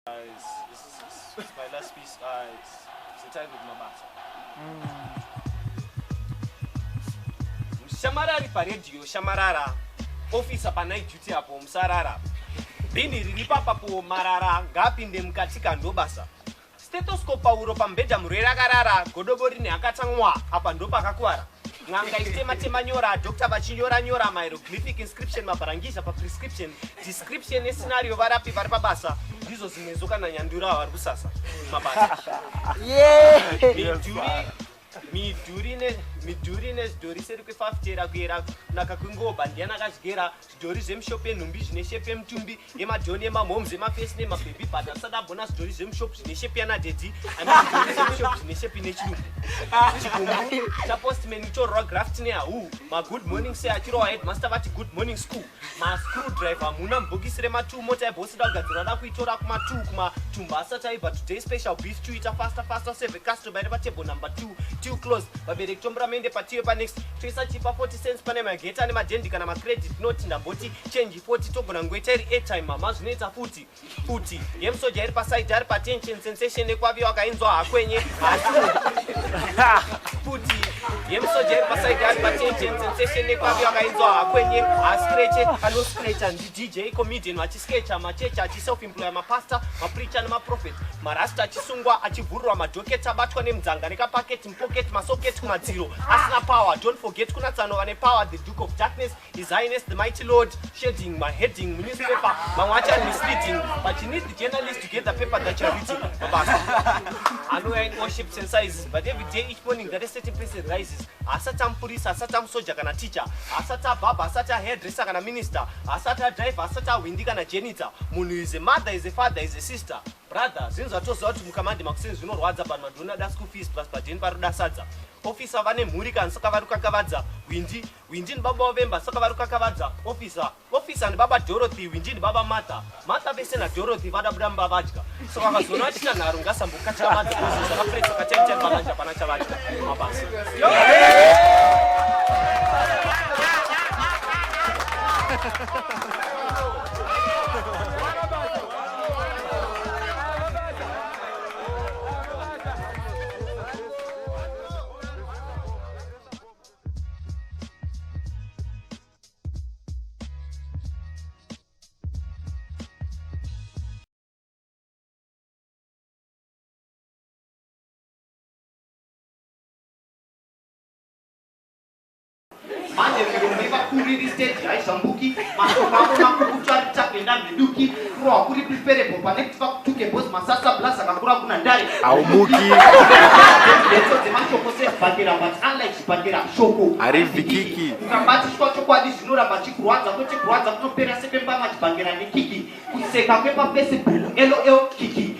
It's my last piece. It's entitled Mabasa. Shamarari pa radio, shamarara. Officer pa night duty hapo msarara. Bini rilipa po marara, ngapinde mkatika ndobasa. Stethoscope pa Europa mbeda murera karara, godobori ni akatangwa, apa ndopa kakwara. Nganga itema nyora, doctor vachinyora nyora hieroglyphic inscription mabarangisa pa prescription, description ne scenario varapi vari pabasa. Ndizo zimezoka na nyandura vari kusasa. Mabasa. Midurine dori seri kwefafutera kuera nakakungoba ndiana kachigera dori zvemushopu enhumbi zvine shepu yemutumbi yemadhoni emamhomes emafesi nemabebi but asada bona dori zvemushopu zvine shepu yanadhedhi dori zvemushopu zvine shepu nechirungu chigumbu chapostman itorwa graft nehahu magood morning say achirowa headmaster vati good morning school mascrewdriver muna mubhokisi rema2 mota yebhosida kugadzirwa da kuitora kuma2 kumatumbu asati aibva today special beef tuita faster save customer iri patable number 2 close vabereki tomburamende patiyo panext toisa chipa 40 cents pane mageta nemadhendi kana macredit note ndamboti change 40 togona ngoita iri airtime mama zvinoita futi yemusoja iri pasaidi ari patension sensation ekwaviwa akainzwa hakwenye futi yemusoja iri pasaidi ari patension sensation ekwaviwa akainzwa hakwenye ascreche anoscrecha ndidj comedian vachiskecha machecha achiself-employer mapasta mapreacher nemaprofet marasta achisungwa achivhururwa madhoketi abatwa nemudzanga nekapaketi mupoketi masoketi kumadziro asina power. Don't forget kuna tsanova nepower, the duke of darkness, his highness the mighty lord, shading my heading newspaper mamwacha misleading, but you need the journalist to get the paper that you're reading. I know I worship and sizes, but every day each morning the certain person rises. Asata mpurisa, asata msoja kana teacher, asata baba, asata hairdresser kana minister, asata driver, asata windi kana janitor. Munu is a mother, is a father, is a sister. Brother, since I told you to mukamandi makusenzi unorwadza but madonna da school fees plus padeni paruda sadza. Officer vane mhuri kana saka vari kukakavadza. Windi ni baba wavemba saka vari kukakavadza. Officer ni baba Dorothy, Windi ni baba Martha vese na Dorothy vada buda mbavadya. So vakazona vachita nharo ngasambokacha madzi kuzi zvakapretsa kachaicha pavanja pana chavadya. Mabasa. Manje mirumba kuri stage haishambuki makokambo makukuchari chapenda miduki kwa kuri preferable pa next back to ke boss masasa blasa kakura kuna ndari aumuki leto zemachoko se bandera but unlike bandera shoko ari vikiki ukabati chokwa dizinura machikurwadza kuchikurwadza kutopera sepemba machibandera nikiki kuseka kwepa Facebook LOL kiki